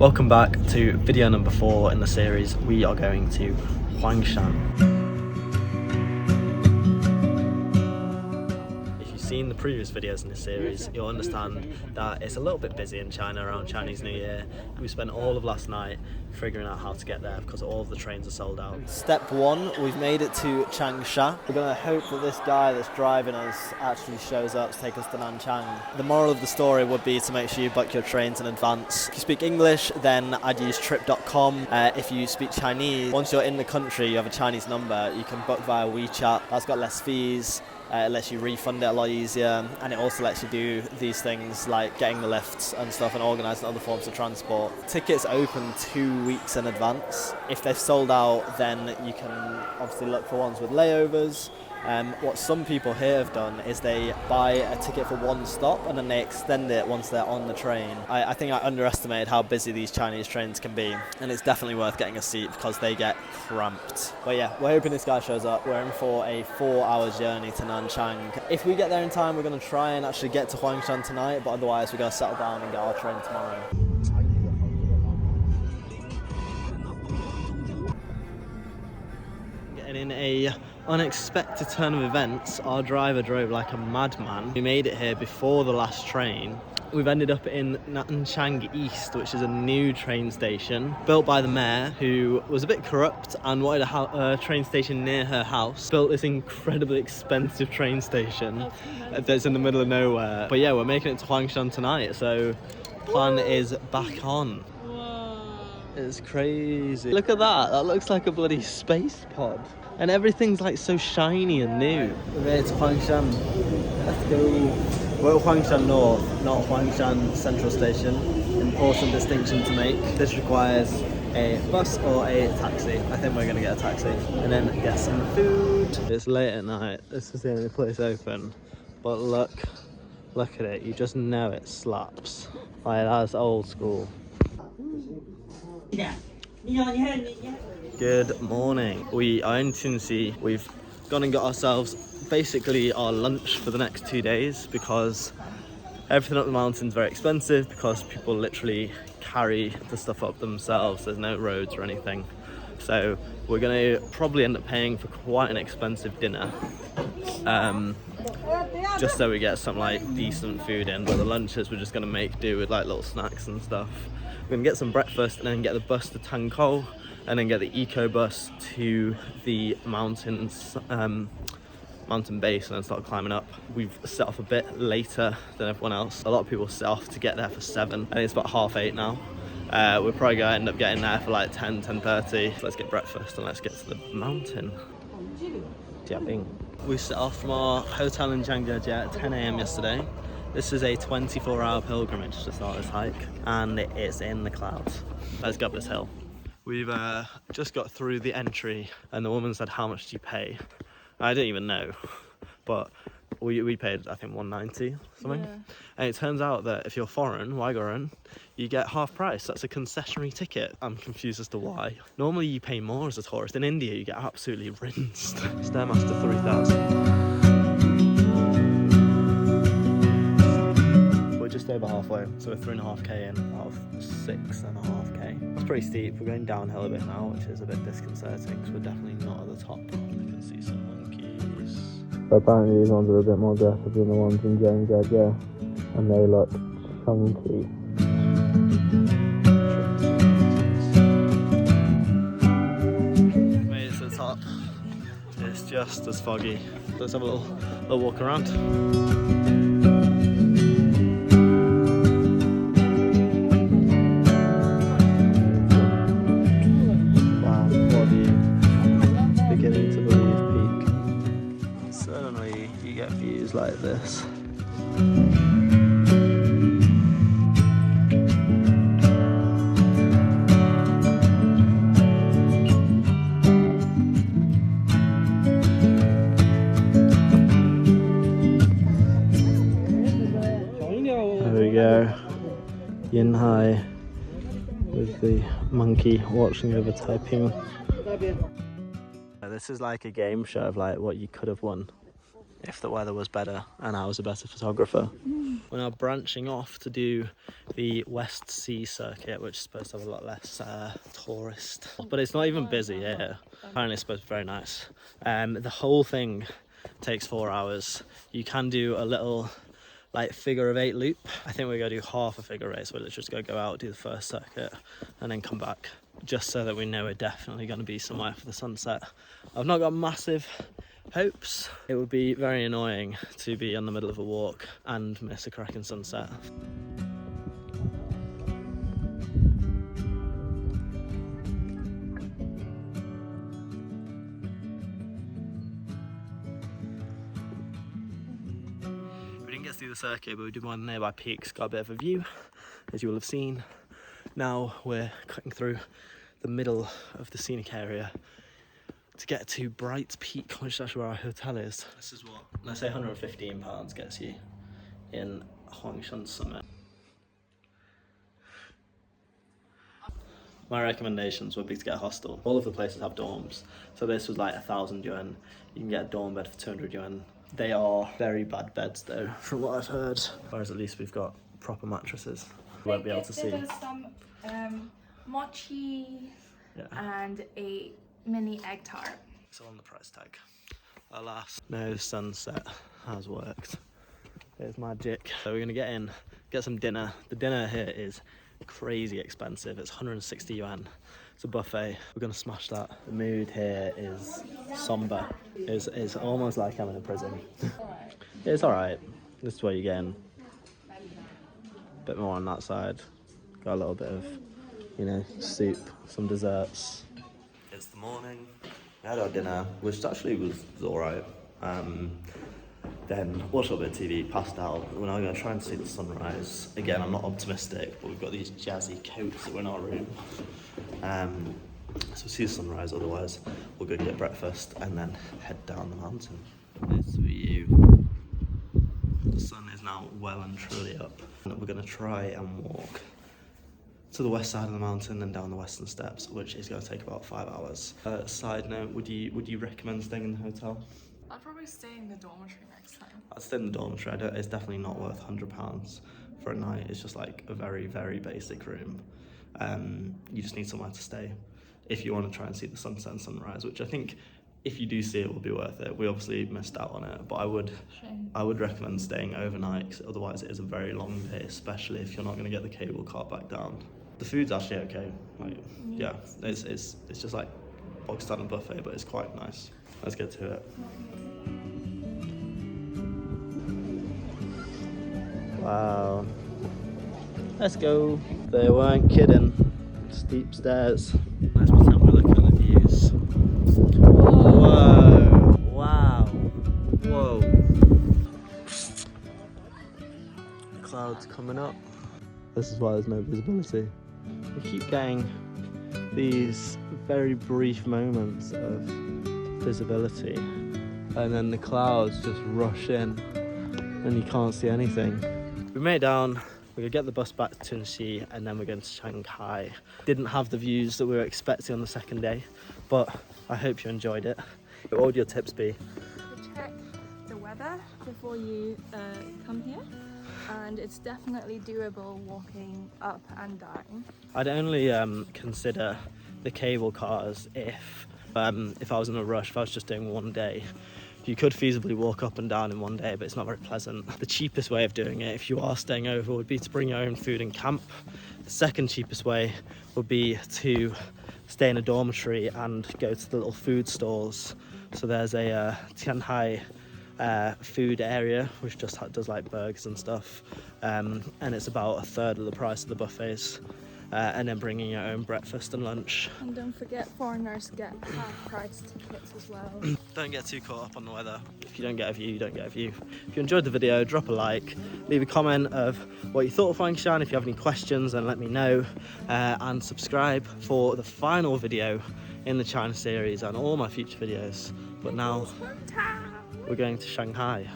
Welcome back to video number 4 in the series. We are going to Huangshan. If you've seen the previous videos in this series, you'll understand that it's a little bit busy in China around Chinese New Year. We spent all of last night figuring out how to get there because all of the trains are sold out. Step 1, we've made it to Changsha. We're going to hope that this guy that's driving us actually shows up to take us to Nanchang. The moral of the story would be to make sure you book your trains in advance. If you speak English, then I'd use trip.com. If you speak Chinese, once you're in the country, you have a Chinese number, you can book via WeChat. That's got less fees. It lets you refund it a lot easier, and it also lets you do these things like getting the lifts and stuff and organising other forms of transport. Tickets open 2 weeks in advance. If they've sold out, then you can obviously look for ones with layovers. What some people here have done is they buy a ticket for one stop and then they extend it once they're on the train. I think I underestimated how busy these Chinese trains can be, and it's definitely worth getting a seat because they get cramped. But yeah, we're hoping this guy shows up. We're in for a 4-hour journey to Nanchang. If we get there in time, we're going to try and actually get to Huangshan tonight, but otherwise we're going to settle down and get our train tomorrow. In a unexpected turn of events, our driver drove like a madman. We made it here before the last train. We've ended up in Nanchang East, which is a new train station built by the mayor, who was a bit corrupt and wanted a train station near her house. Built this incredibly expensive train station that's in the middle of nowhere. But yeah, we're making it to Huangshan tonight, so plan is back on. It's crazy. Look at that. That looks like a bloody space pod. And everything's like so shiny and new. We're here to Huangshan. Let's go. We're at Huangshan North, not Huangshan Central Station. Important distinction to make. This requires a bus or a taxi. I think we're going to get a taxi. And then get some food. It's late at night. This is the only place open. But look at it. You just know it slaps. Like, that's old school. Good morning. We are in Tunsi. We've gone and got ourselves basically our lunch for the next 2 days because everything up the mountain's very expensive because people literally carry the stuff up themselves. There's no roads or anything. So we're going to probably end up paying for quite an expensive dinner. Just so we get some like decent food in, but the lunches we're just going to make do with like little snacks and stuff. We're going to get some breakfast and then get the bus to Tangkou and then get the eco bus to the mountains, mountain base, and then start climbing up. We've set off a bit later than everyone else. A lot of people set off to get there for 7. I think it's about 8:30 now. We're probably going to end up getting there for like 10:30. So let's get breakfast and let's get to the mountain. Jiabing. We set off from our hotel in Jiangjiajie at 10 AM yesterday. This is a 24-hour pilgrimage to start this hike, and it's in the clouds. Let's go up this hill. We've just got through the entry, and the woman said, "How much do you pay?" I didn't even know, but we paid, I think, 190 something. Yeah. And it turns out that if you're foreign, Waigoran, you get half price. That's a concessionary ticket. I'm confused as to why. Normally you pay more as a tourist. In India, you get absolutely rinsed. Stairmaster 3000. Just over halfway, so we're 3.5k in out of 6.5k. It's pretty steep. We're going downhill a bit now, which is a bit disconcerting because we're definitely not at the top. I can see some monkeys. Apparently these ones are a bit more aggressive than the ones in Jiangjiajie, and they look chunky. Made it to the top. It's just as foggy. Let's have a little walk around. Like this. There we go. Yin Hai with the monkey watching over Taiping. This is like a game show of like what you could have won. if the weather was better and I was a better photographer. We're now branching off to do the West Sea circuit, which is supposed to have a lot less tourists, but it's not even busy here. Apparently it's supposed to be very nice. The whole thing takes 4 hours. You can do a little like figure of 8 loop. I think we're gonna do half a figure of 8, so we're just gonna go out, do the first circuit and then come back, just so that we know we're definitely gonna be somewhere for the sunset. I've not got massive hopes. It would be very annoying to be in the middle of a walk and miss a cracking sunset. We didn't get to do the circuit, but we did one of the nearby peaks, got a bit of a view, as you will have seen. Now we're cutting through the middle of the scenic area to get to Bright Peak, which is actually where our hotel is. This is what, let's say £115 gets you in Huangshan summit. My recommendations would be to get a hostel. All of the places have dorms, so this was like 1,000 yuan. You can get a dorm bed for 200 yuan. They are very bad beds though, from what I've heard. Whereas at least we've got proper mattresses. We won't be able to see. There's some mochi and a mini egg tart. It's on the price tag. Alas, no sunset has worked. It's magic. So we're gonna get in, get some dinner. The dinner here is crazy expensive. It's 160 yuan. It's a buffet. We're gonna smash that. The mood here is somber. It's almost like I'm in a prison. It's alright. This is where you get in. Bit more on that side. Got a little bit of, you know, soup, some desserts. It's the morning. We had our dinner, which actually was alright. Then watched a little bit of TV, passed out. We're now going to try and see the sunrise. Again, I'm not optimistic, but we've got these jazzy coats that were in our room. So see the sunrise, otherwise we'll go get breakfast and then head down the mountain. This view. The sun is now well and truly up. And we're going to try and walk to the west side of the mountain and down the western steps, which is going to take about 5 hours. Side note, would you recommend staying in the hotel? I'd probably stay in the dormitory next time. I'd stay in the dormitory. It's definitely not worth £100 for a night. It's just like a very, very basic room. You just need somewhere to stay if you want to try and see the sunset and sunrise, which I think if you do see it will be worth it. We obviously missed out on it, but I would recommend staying overnight, because otherwise it is a very long day, especially if you're not going to get the cable car back down. The food's actually okay. Like, yeah, it's just like bog standard buffet, but it's quite nice. Let's get to it. Wow. Let's go. They weren't kidding. Steep stairs. Let's pretend we're looking at the views. Whoa. Wow. Whoa. The clouds coming up. This is why there's no visibility. We keep getting these very brief moments of visibility, and then the clouds just rush in and you can't see anything. We made it down. We're gonna get the bus back to Tunxi and then we're going to Shanghai. Didn't have the views that we were expecting on the second day, but I hope you enjoyed it. What would your tips be? Check the weather before you come here, and it's definitely doable walking up and down. I'd only consider the cable cars if I was in a rush, if I was just doing one day. You could feasibly walk up and down in one day, but it's not very pleasant. The cheapest way of doing it, if you are staying over, would be to bring your own food and camp. The second cheapest way would be to stay in a dormitory and go to the little food stalls. So there's a Tianhai food area, which just does like burgers and stuff. And it's about a third of the price of the buffets. And then bringing your own breakfast and lunch. And don't forget, foreigners get half-price tickets as well. Don't get too caught up on the weather. If you don't get a view, you don't get a view. If you enjoyed the video, drop a like, leave a comment of what you thought of Huangshan. If you have any questions, then let me know. And subscribe for the final video in the China series and all my future videos. But now we're going to Shanghai.